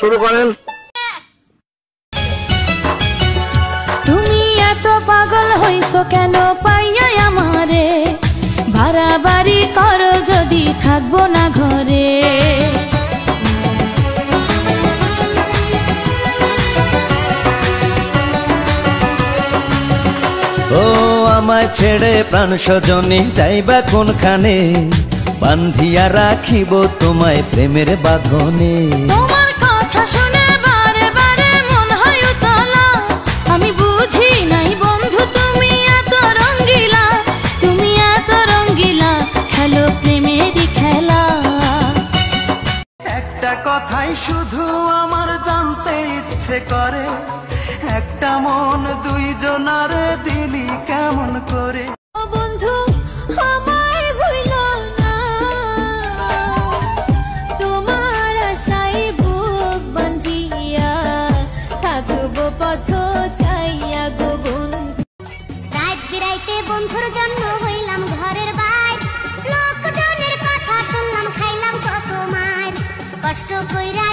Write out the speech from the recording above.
শুরু করেন। তুমি এত পাগল হইছো কেন পাইয়া আমারে, ভাড়া বাড়ি করো যদি থাকবো না ঘরে। ও আমায় ছেড়ে প্রাণ স্বজনে যাইবা কোনখানে, বান্ধিয়া রাখিব তোমায় প্রেমের বাঁধনে। তোমার কথা শুনে বারে বারে মন হয় উতলা, আমি বুঝি নাই বন্ধু তুমি এত রঙ্গিলা, তুমি এত রঙ্গিলা, খেলো প্রেমেরই খেলা। একটা কথাই শুধু আমার জানতে ইচ্ছে করে, একটা মন দুইজনারে দিলি কেমন করে। ও বন্ধু আমায় ভুলো না, তোমার আশায় বুক বান্ধিয়া থাকবো পথ চাইয়া গো বন্ধু। রাত বিরাইতে বন্ধুর জন্ম হইলাম ঘরের বাইর, লোকজনের কথা শুনলাম খাইলাম কত মার, কষ্ট কইরা